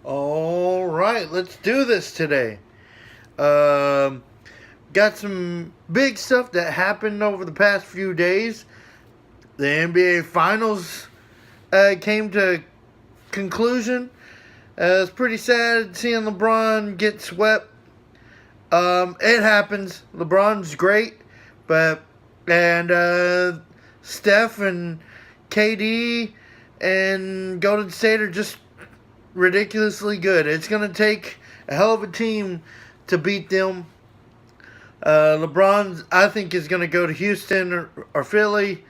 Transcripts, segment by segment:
All right, let's do this today. Um, Got some big stuff that happened over the past few days. The NBA Finals came to conclusion. It's pretty sad seeing LeBron get swept. It happens. LeBron's great, but Steph and KD and Golden State are just ridiculously good. It's going to take a hell of a team to beat them. LeBron, I think, is going to go to Houston or Philly,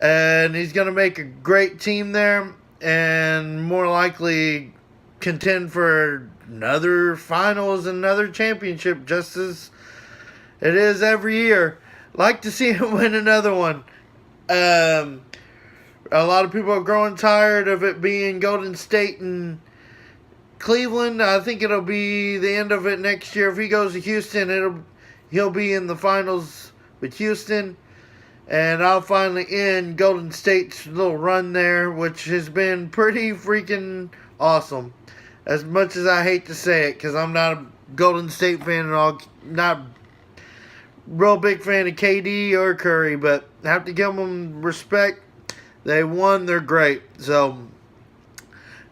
and he's going to make a great team there, and more likely contend for another finals, another championship, just as it is every year. Like to see him win another one. A lot of people are growing tired of it being Golden State and Cleveland. I think it'll be the end of it next year. If he goes to Houston, he'll be in the finals with Houston. And I'll finally end Golden State's little run there, which has been pretty freaking awesome. As much as I hate to say it, because I'm not a Golden State fan at all. Not real big fan of KD or Curry, but I have to give them respect. They won. They're great. So,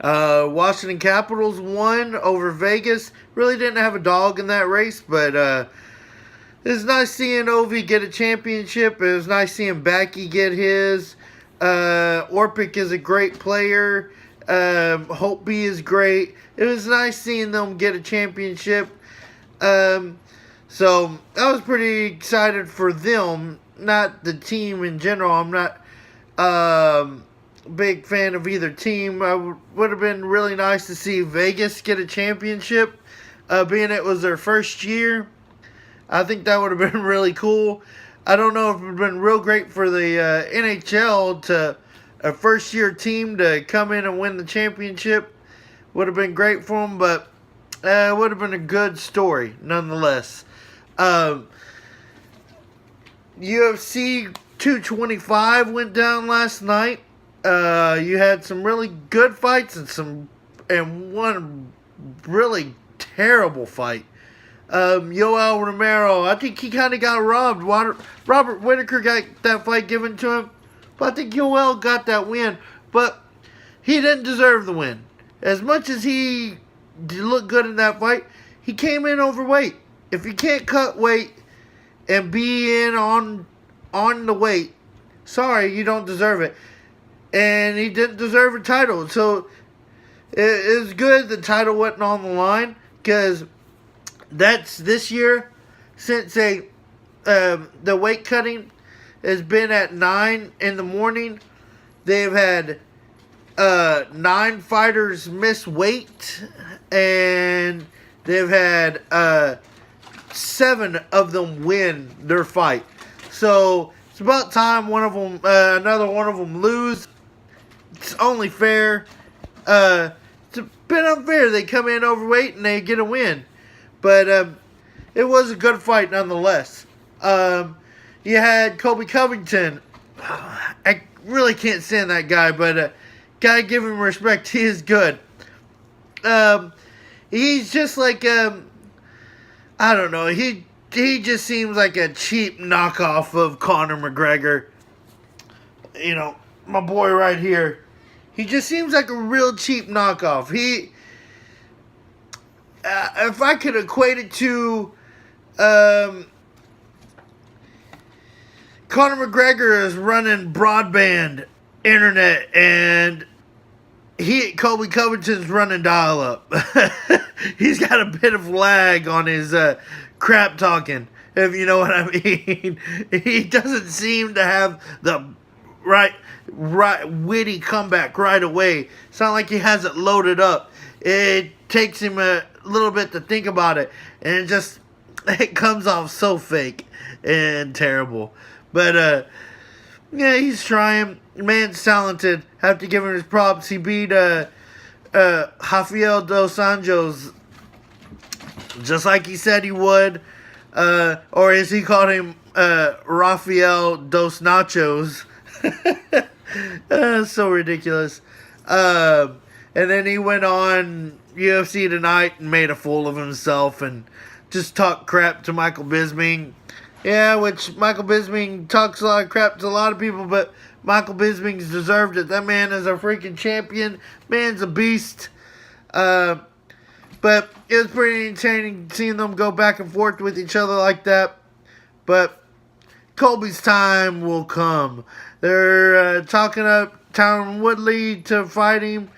Washington Capitals won over Vegas. Really didn't have a dog in that race, but it was nice seeing Ovi get a championship. It was nice seeing Backy get his. Orpik is a great player. Holtby is great. It was nice seeing them get a championship. So I was pretty excited for them, not the team in general. I'm not big fan of either team. Would have been really nice to see Vegas get a championship, being it was their first year. I think that would have been really cool. I don't know if it would have been real great for the NHL to a first-year team to come in and win the championship. Would have been great for them, but it would have been a good story nonetheless. UFC 225 went down last night. You had some really good fights and one really terrible fight. Yoel Romero, I think he kind of got robbed. Robert Whittaker got that fight given to him, but I think Yoel got that win. But he didn't deserve the win. As much as he looked good in that fight, he came in overweight. If you can't cut weight and be in on the weight, sorry, you don't deserve it. And he didn't deserve a title. So it's good the title wasn't on the line, because that's this year, since the weight cutting has been at 9 in the morning. They've had 9 fighters miss weight, and they've had 7 of them win their fight. So it's about time another one of them lose. It's only fair. It's a bit unfair. They come in overweight and they get a win. But it was a good fight nonetheless. You had Kobe Covington. I really can't stand that guy, but gotta give him respect. He is good. He's just like, I don't know. He just seems like a cheap knockoff of Conor McGregor. You know, my boy right here. He just seems like a real cheap knockoff. If I could equate it to Conor McGregor is running broadband internet, and Kobe Covington's running dial-up. He's got a bit of lag on his crap talking, if you know what I mean. He doesn't seem to have the right witty comeback right away. It's not like he has it loaded up. It takes him a little bit to think about it, and it comes off so fake and terrible. But yeah, he's trying. Man's talented. Have to give him his props. He beat Rafael dos Anjos just like he said he would, or as he called him, Rafael dos Nachos. So ridiculous. And then he went on UFC Tonight and made a fool of himself and just talked crap to Michael Bisping. Yeah, which Michael Bisping talks a lot of crap to a lot of people, but Michael Bisping's deserved it. That man is a freaking champion. Man's a beast. But it was pretty entertaining seeing them go back and forth with each other like that. But Colby's time will come. They're talking up Tyron Woodley to fight him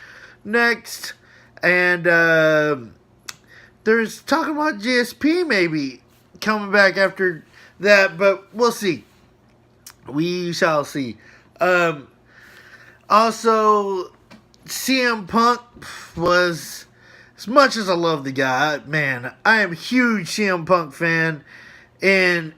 next. And there's talking about GSP maybe coming back after that. But we'll see. We shall see. Also, CM Punk was... As much as I love the guy, man, I am a huge CM Punk fan in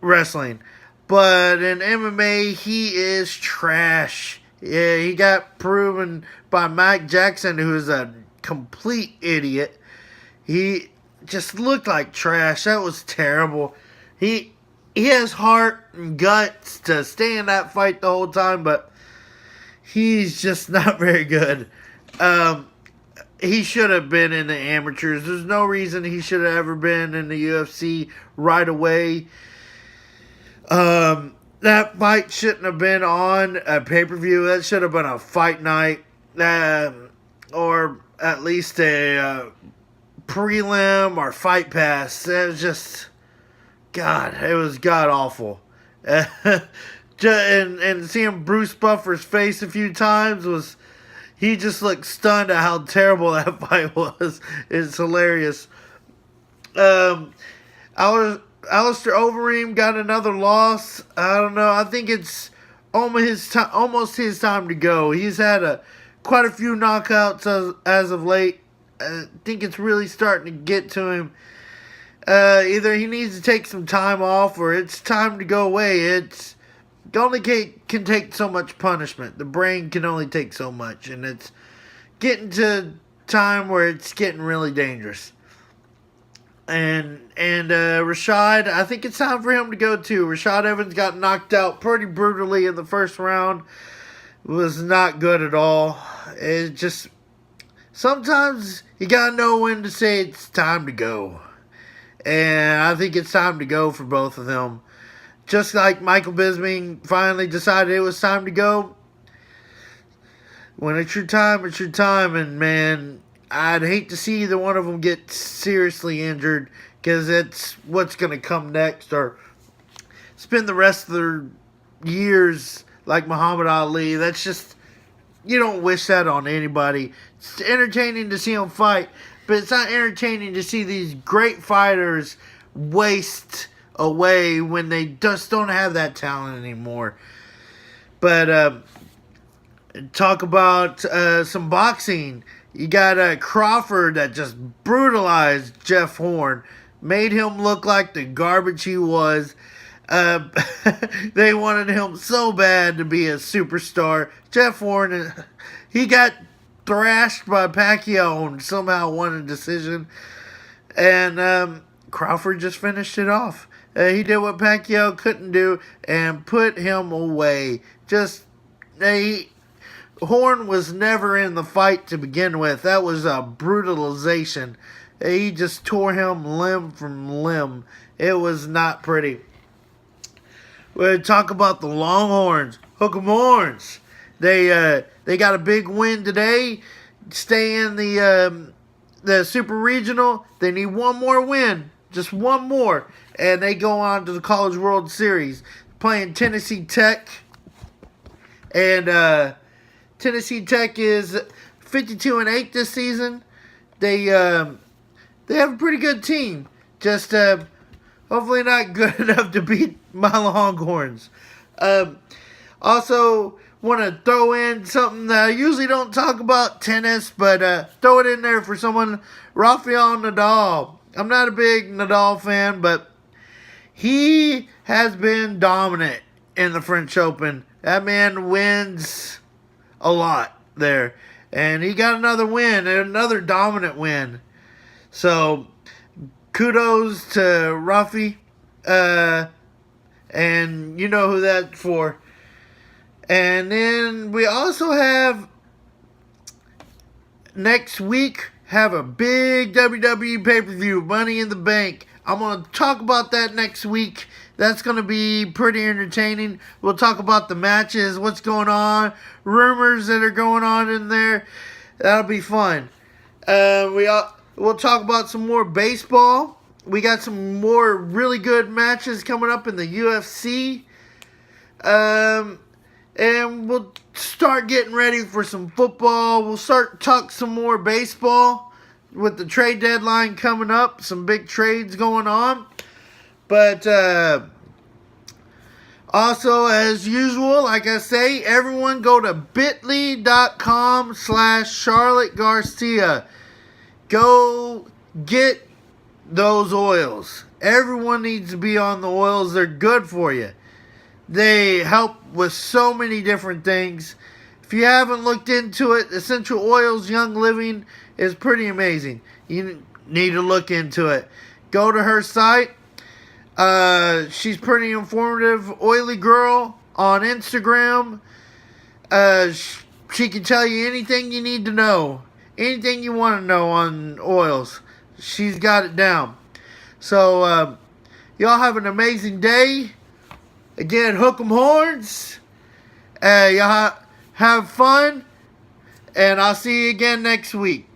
wrestling. But in MMA, he is trash. Yeah, he got proven by Mike Jackson, who is a complete idiot. He just looked like trash. That was terrible. He has heart and guts to stay in that fight the whole time, but he's just not very good. He should have been in the amateurs. There's no reason he should have ever been in the UFC right away. That fight shouldn't have been on a pay-per-view. That should have been a fight night. Or at least a prelim or fight pass. It was just... God, it was god-awful. And seeing Bruce Buffer's face a few times was... He just looked stunned at how terrible that fight was. It's hilarious. Alistair Overeem got another loss. I don't know. I think it's almost his time to go. He's had quite a few knockouts as of late. I think it's really starting to get to him. Either he needs to take some time off or it's time to go away. It only can take so much punishment. The brain can only take so much. And it's getting to time where it's getting really dangerous. And Rashad, I think it's time for him to go too. Rashad Evans got knocked out pretty brutally in the first round. It was not good at all. It just... Sometimes you gotta know when to say it's time to go. And I think it's time to go for both of them. Just like Michael Bisping finally decided it was time to go. When it's your time, it's your time. And man, I'd hate to see either one of them get seriously injured. Because it's what's going to come next. Or spend the rest of their years like Muhammad Ali. That's just... You don't wish that on anybody. It's entertaining to see them fight. But it's not entertaining to see these great fighters waste away when they just don't have that talent anymore. But talk about some boxing. You got Crawford that just brutalized Jeff Horn. Made him look like the garbage he was. They wanted him so bad to be a superstar. Jeff Horn, he got thrashed by Pacquiao and somehow won a decision. And Crawford just finished it off. He did what Pacquiao couldn't do and put him away. Horn was never in the fight to begin with. That was a brutalization. He just tore him limb from limb. It was not pretty. We'll talk about the Longhorns. Hook 'em horns. They got a big win today. Stay in the Super Regional. They need one more win. Just one more. And they go on to the College World Series. Playing Tennessee Tech. And Tennessee Tech is 52-8 this season. They have a pretty good team. Just hopefully not good enough to beat my Longhorns. Also, want to throw in something that I usually don't talk about, tennis, but throw it in there for someone, Rafael Nadal. I'm not a big Nadal fan, but he has been dominant in the French Open. That man wins a lot there. And he got another win, another dominant win. So, kudos to Rafi. And you know who that's for. And then we also have next week, have a big WWE pay-per-view, Money in the Bank. I'm going to talk about that next week. That's going to be pretty entertaining. We'll talk about the matches, what's going on, rumors that are going on in there. That'll be fun. We'll talk about some more baseball. We got some more really good matches coming up in the UFC. And we'll start getting ready for some football. We'll start talk some more baseball with the trade deadline coming up. Some big trades going on. But also, as usual, like I say, everyone go to bit.ly.com/Charlotte Garcia. Go get those oils. Everyone needs to be on the oils. They're good for you. They help with so many different things. If you haven't looked into it, Essential Oils Young Living is pretty amazing. You need to look into it. Go to her site. She's pretty informative. Oily Girl on Instagram. She can tell you anything you need to know. Anything you want to know on oils. She's got it down. So, y'all have an amazing day. Again, hook 'em horns. Y'all have fun. And I'll see you again next week.